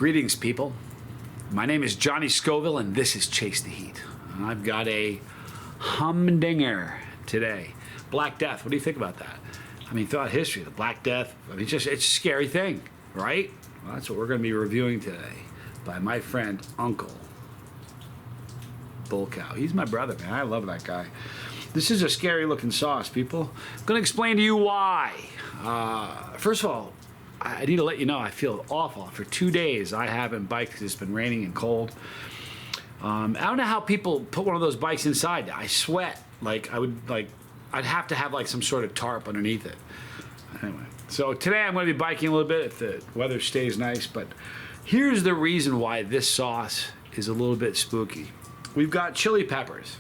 Greetings, people. My name is Johnny Scoville, and this is Chase the Heat. And I've got a humdinger today. Black Death. What do you think about that? I mean, throughout history, the Black Death, I mean, it's a scary thing, right? Well, that's what we're going to be reviewing today by my friend, Uncle Bullcow. He's my brother, man. I love that guy. This is a scary looking sauce, people. I'm going to explain to you why. First of all, I need to let you know I feel awful. For 2 days, I haven't biked because it's been raining and cold. I don't know how people put one of those bikes inside. I sweat. I'd have to have like some sort of tarp underneath it. Anyway, so today I'm going to be biking a little bit if the weather stays nice. But here's the reason why this sauce is a little bit spooky. We've got chili peppers.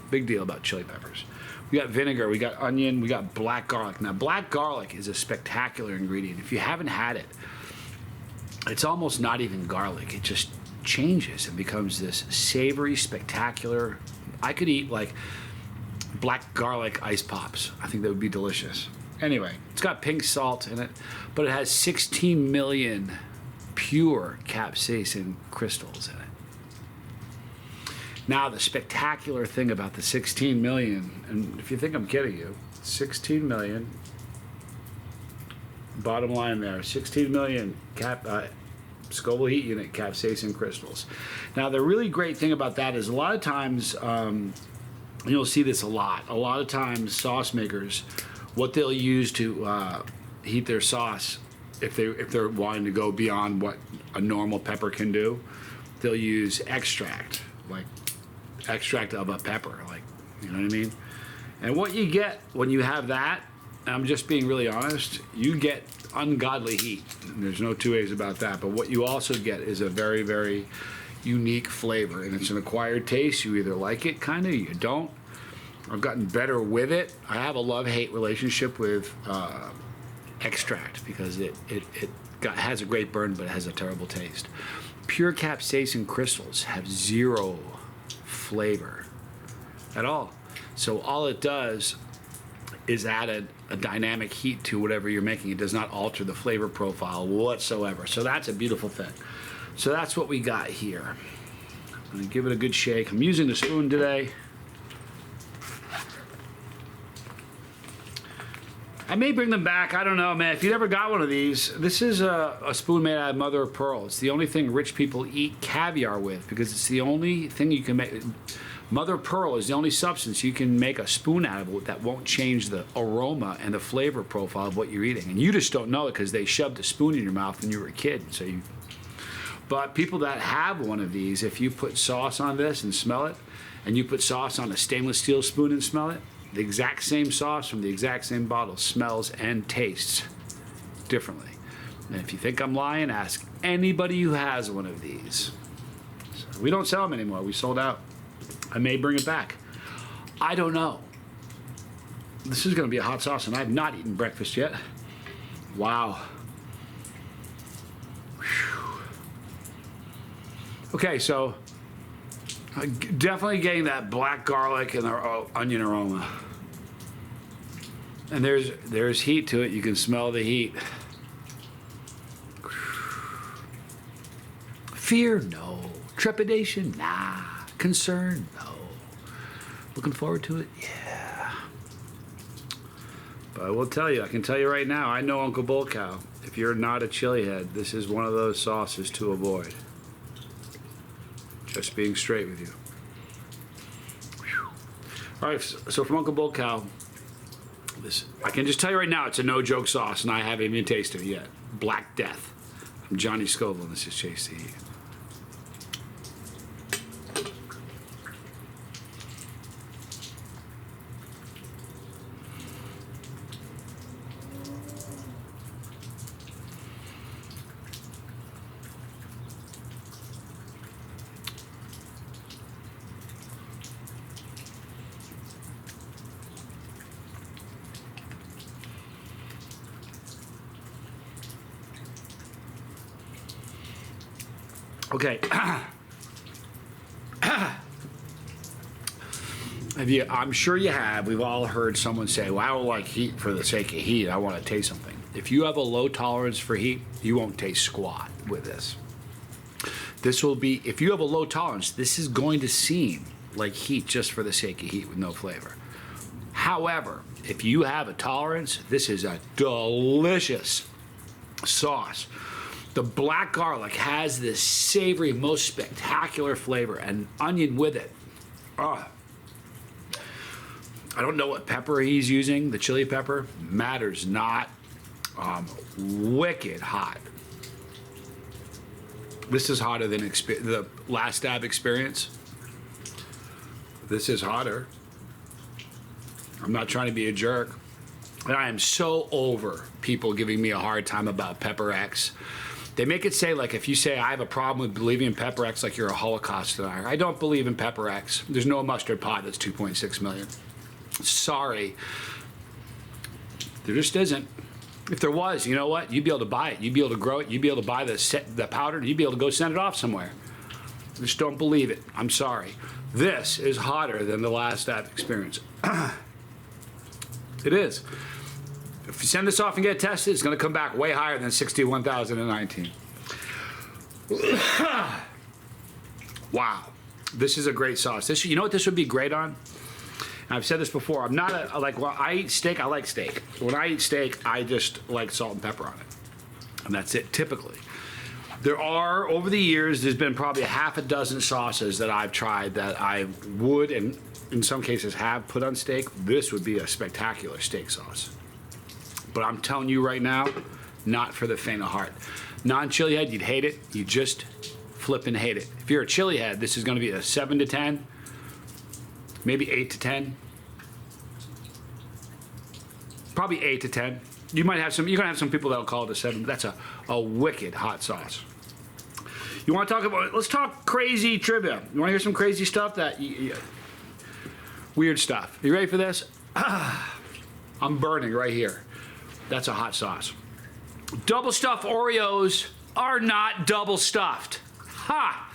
Big deal about chili peppers. We got vinegar, we got onion, we got black garlic. Now, black garlic is a spectacular ingredient. If you haven't had it, it's almost not even garlic. It just changes and becomes this savory, spectacular. I could eat like black garlic ice pops. I think that would be delicious. Anyway, it's got pink salt in it, but it has 16 million pure capsaicin crystals in it. Now, the spectacular thing about the 16 million, and if you think I'm kidding you, 16 million, bottom line there, 16 million Scoville heat unit capsaicin crystals. Now, the really great thing about that is a lot of times, you'll see this a lot of times sauce makers, what they'll use to heat their sauce, if they're wanting to go beyond what a normal pepper can do, they'll use extract, like extract of a pepper, like, you know what I mean? And what you get when you have that, and I'm just being really honest, you get ungodly heat. And there's no two ways about that. But what you also get is a very, very unique flavor, and it's an acquired taste. You either like it, kind of, you don't. I've gotten better with it. I have a love-hate relationship with extract because it has a great burn, but it has a terrible taste. Pure capsaicin crystals have zero flavor at all. So all it does is add a dynamic heat to whatever you're making. It does not alter the flavor profile whatsoever. So that's a beautiful thing. So that's what we got here. I'm gonna give it a good shake. I'm using the spoon today. I may bring them back. I don't know, man. If you never got one of these, this is a spoon made out of mother of pearl. It's the only thing rich people eat caviar with because it's the only thing you can make. Mother of pearl is the only substance you can make a spoon out of that won't change the aroma and the flavor profile of what you're eating. And you just don't know it because they shoved a spoon in your mouth when you were a kid. But people that have one of these, if you put sauce on this and smell it, and you put sauce on a stainless steel spoon and smell it, the exact same sauce from the exact same bottle smells and tastes differently. And if you think I'm lying, ask anybody who has one of these. So we don't sell them anymore. We sold out. I may bring it back. I don't know. This is going to be a hot sauce, and I've not eaten breakfast yet. Wow. Whew. Okay, so definitely getting that black garlic and the onion aroma. And there's heat to it. You can smell the heat. Fear, no. Trepidation, nah. Concern, no. Looking forward to it, yeah. But I will tell you, I can tell you right now, I know Uncle Bullcow. If you're not a chili head, this is one of those sauces to avoid. Just being straight with you. Whew. All right, so from Uncle Bullcow, I can just tell you right now, it's a no-joke sauce, and I haven't even tasted it yet. Black Death. I'm Johnny Scoville, and this is Chase the Heat. Okay. I'm sure you have. We've all heard someone say, well, I don't like heat for the sake of heat. I want to taste something. If you have a low tolerance for heat, you won't taste squat. with this. This will be, if you have a low tolerance, this is going to seem like heat just for the sake of heat with no flavor. However, if you have a tolerance, this is a delicious sauce. The black garlic has this savory, most spectacular flavor, and onion with it. Oh. I don't know what pepper he's using, the chili pepper, matters not. Wicked hot. This is hotter than the Last Dab experience. This is hotter. I'm not trying to be a jerk. And I am so over people giving me a hard time about Pepper X. They make it say, like, if you say I have a problem with believing in Pepper X, like you're a Holocaust denier. I don't believe in Pepper X. There's no mustard pot that's 2.6 million. Sorry. There just isn't. If there was, you know what? You'd be able to buy it. You'd be able to grow it. You'd be able to buy the powder. And you'd be able to go send it off somewhere. Just don't believe it. I'm sorry. This is hotter than the Last Dab experience. It is. If you send this off and get tested, it's going to come back way higher than 61,019. Wow. This is a great sauce. This, you know what this would be great on? And I've said this before. I'm not when I eat steak, I like steak. When I eat steak, I just like salt and pepper on it. And that's it, typically. There are, over the years, there's been probably a half a dozen sauces that I've tried that I would, and in some cases have, put on steak. This would be a spectacular steak sauce. But I'm telling you right now, not for the faint of heart. Non-chili head, you'd hate it. You just flippin' hate it. If you're a chili head, this is going to be a 7 to 10, maybe 8 to 10. Probably 8 to 10. You might have some. You're gonna have some people that'll call it a 7. But that's a wicked hot sauce. You want to talk about? Let's talk crazy trivia. You want to hear some crazy stuff? Weird stuff. You ready for this? I'm burning right here. That's a hot sauce. Double stuffed Oreos are not double stuffed. Ha!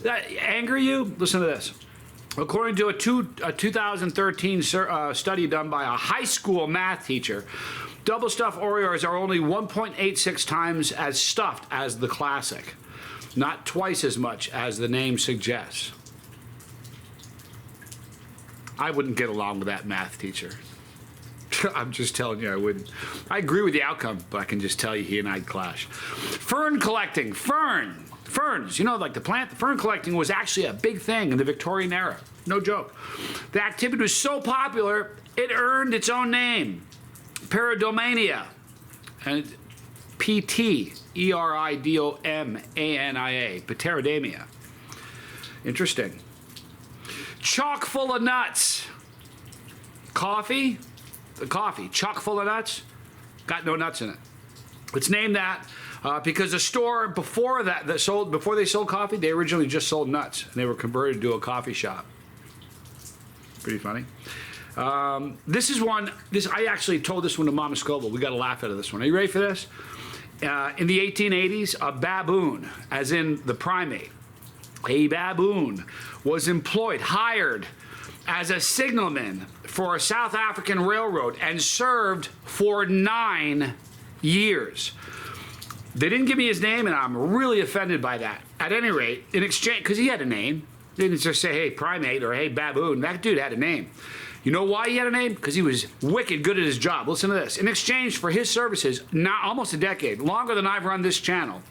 That anger you? Listen to this. According to a 2013 study done by a high school math teacher, double stuffed Oreos are only 1.86 times as stuffed as the classic, not twice as much as the name suggests. I wouldn't get along with that math teacher. I'm just telling you, I wouldn't. I agree with the outcome, but I can just tell you he and I'd clash. Fern collecting. Ferns, you know, like the plant. Fern collecting was actually a big thing in the Victorian era. No joke. The activity was so popular, it earned its own name. Paradomania. And P-T-E-R-I-D-O-M-A-N-I-A. Pterodamia. Interesting. Chock full of nuts. Coffee. Chock full of nuts. Got no nuts in it. It's named that because the store before before they sold coffee, they originally just sold nuts, and they were converted to a coffee shop. Pretty funny. This is one. I actually told this one to Mama Scoble. We got a laugh out of this one. Are you ready for this? In the 1880s, a baboon, as in the primate, a baboon was hired as a signalman for a South African railroad and served for 9 years. They didn't give me his name, and I'm really offended by that. At any rate, in exchange, because he had a name, they didn't just say, hey, primate, or hey, baboon. That dude had a name. You know why he had a name? Because he was wicked good at his job. Listen to this. In exchange for his services, almost a decade, longer than I've run this channel,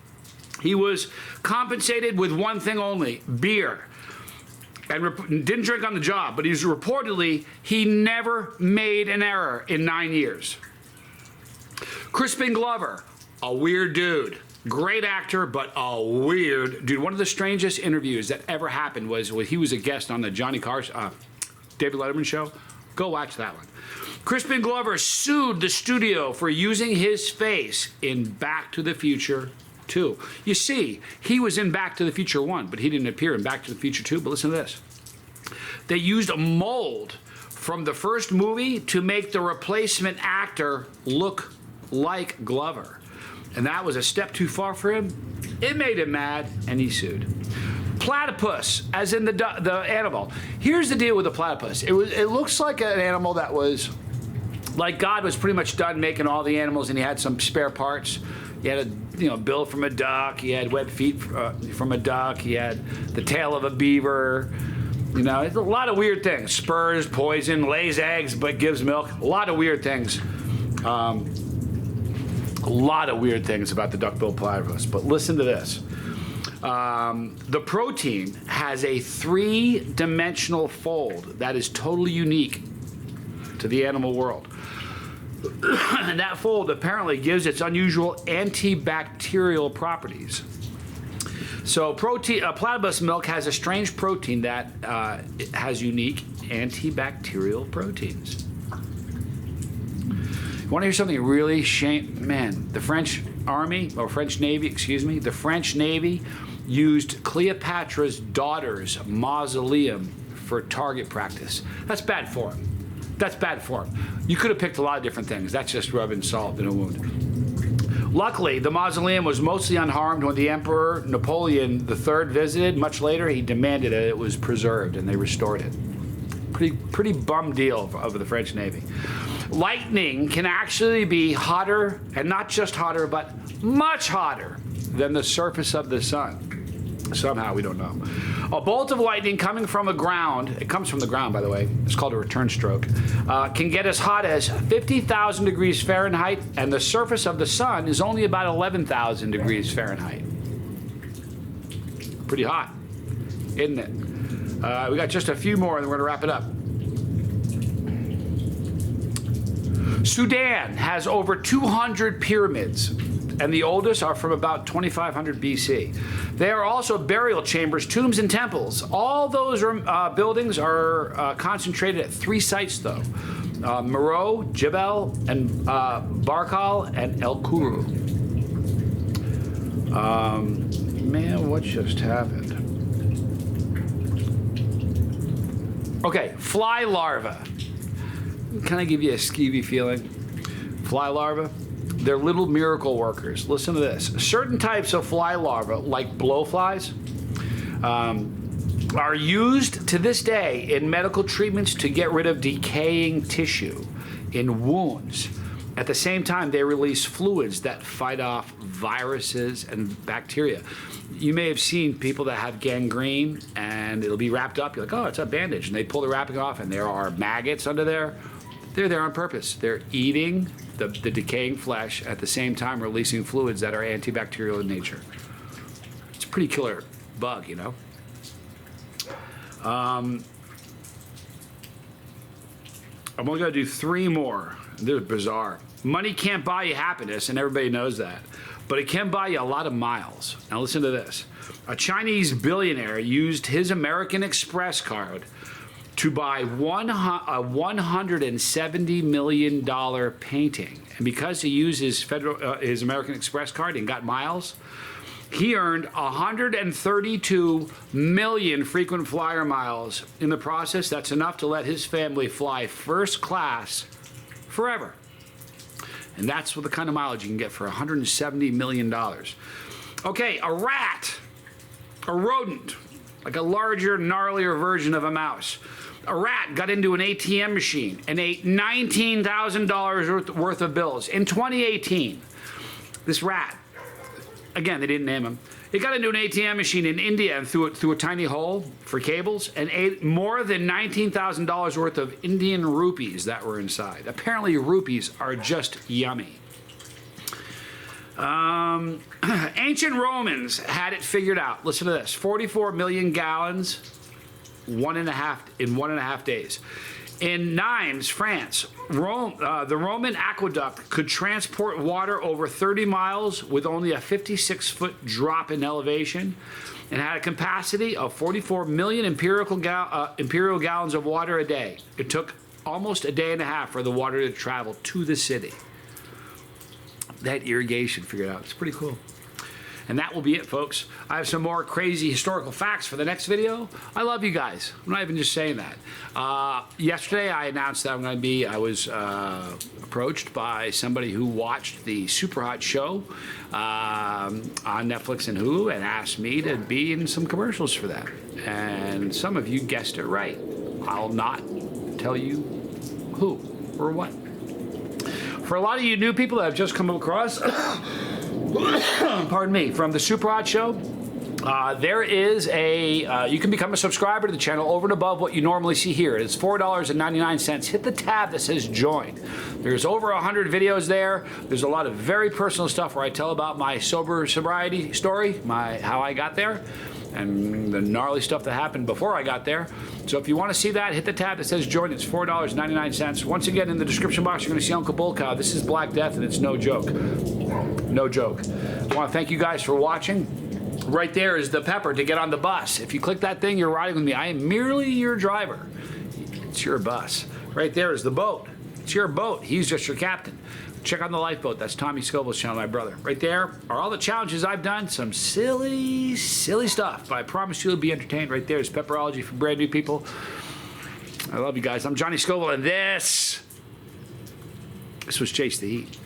he was compensated with one thing only, beer. And didn't drink on the job, but he never made an error in 9 years. Crispin Glover, a weird dude. Great actor, but a weird dude. One of the strangest interviews that ever happened was when he was a guest on the David Letterman show. Go watch that one. Crispin Glover sued the studio for using his face in Back to the Future 2. You see, he was in Back to the Future 1, but he didn't appear in Back to the Future 2. But listen to this. They used a mold from the first movie to make the replacement actor look like Glover. And that was a step too far for him. It made him mad, and he sued. Platypus, as in the animal. Here's the deal with the platypus. It looks like an animal that was, like God was pretty much done making all the animals, and he had some spare parts. You had a bill from a duck. You had web feet from a duck. You had the tail of a beaver. It's a lot of weird things. Spurs, poison, lays eggs but gives milk. A lot of weird things. A lot of weird things about the duck-billed platypus. But listen to this. The protein has a 3-dimensional fold that is totally unique to the animal world. And that fold apparently gives its unusual antibacterial properties. So platypus milk has a strange protein that has unique antibacterial proteins. You want to hear something really man, the French Navy used Cleopatra's daughter's mausoleum for target practice. That's bad form. You could have picked a lot of different things. That's just rubbing salt in a wound. Luckily, the mausoleum was mostly unharmed when the Emperor Napoleon III visited. Much later, he demanded that it was preserved, and they restored it. Pretty bum deal of the French Navy. Lightning can actually be hotter, and not just hotter, but much hotter than the surface of the sun. Somehow, we don't know. A bolt of lightning coming from the ground, it comes from the ground, by the way, it's called a return stroke, can get as hot as 50,000 degrees Fahrenheit, and the surface of the sun is only about 11,000 degrees Fahrenheit. Pretty hot, isn't it? We got just a few more, and we're going to wrap it up. Sudan has over 200 pyramids, and the oldest are from about 2500 BC. They are also burial chambers, tombs, and temples. All those buildings are concentrated at 3 sites, though. Meroe, Jebel, and Barkal, and El Kuru. Man, what just happened? Okay, fly larvae. Can I give you a skeevy feeling? Fly larvae? They're little miracle workers. Listen to this. Certain types of fly larvae, like blowflies, are used to this day in medical treatments to get rid of decaying tissue in wounds. At the same time, they release fluids that fight off viruses and bacteria. You may have seen people that have gangrene, and it'll be wrapped up. You're like, oh, it's a bandage. And they pull the wrapping off, and there are maggots under there. They're there on purpose. They're eating the decaying flesh, at the same time releasing fluids that are antibacterial in nature. It's a pretty killer bug, I'm only going to do 3 more. They're bizarre. Money can't buy you happiness, and everybody knows that. But it can buy you a lot of miles. Now listen to this. A Chinese billionaire used his American Express card to buy a $170 million painting. And because he used his American Express card and got miles, he earned 132 million frequent flyer miles. In the process, that's enough to let his family fly first class forever. And that's what the kind of mileage you can get for $170 million. Okay, a rat, a rodent, like a larger, gnarlier version of a mouse. A rat got into an ATM machine and ate $19,000 worth of bills. In 2018, this rat, again, they didn't name him, he got into an ATM machine in India and threw it through a tiny hole for cables and ate more than $19,000 worth of Indian rupees that were inside. Apparently, rupees are just yummy. Ancient Romans had it figured out. Listen to this. 44 million gallons, 1.5 days. In Nimes, France, the Roman aqueduct could transport water over 30 miles with only a 56-foot drop in elevation and had a capacity of 44 million imperial gallons of water a day. It took almost a day and a half for the water to travel to the city. That irrigation figured out. It's pretty cool. And that will be it, folks. I have some more crazy historical facts for the next video. I love you guys. I'm not even just saying that. Yesterday, I announced that I was approached by somebody who watched the Super Hot show on Netflix and Hulu and asked me to be in some commercials for that. And some of you guessed it right. I'll not tell you who or what. For a lot of you new people that have just come across, pardon me, from the Super Hot Show. There is a, you can become a subscriber to the channel over and above what you normally see here. It's $4.99. Hit the tab that says join. There's over 100 videos there. There's a lot of very personal stuff where I tell about my sobriety story, how I got there, and the gnarly stuff that happened before I got there. So if you want to see that, hit the tab that says join. It's $4.99. Once again, in the description box, you're going to see Uncle Bullcow. This is Black Death, and it's no joke. No joke. I want to thank you guys for watching. Right there is the pepper to get on the bus. If you click that thing, you're riding with me. I am merely your driver. It's your bus. Right there is the boat. It's your boat. He's just your captain. Check out the lifeboat. That's Tommy Scoville's channel, my brother. Right there are all the challenges I've done. Some silly, silly stuff. But I promise you'll be entertained. Right there is Pepperology for brand new people. I love you guys. I'm Johnny Scoville, and this was Chase the Heat.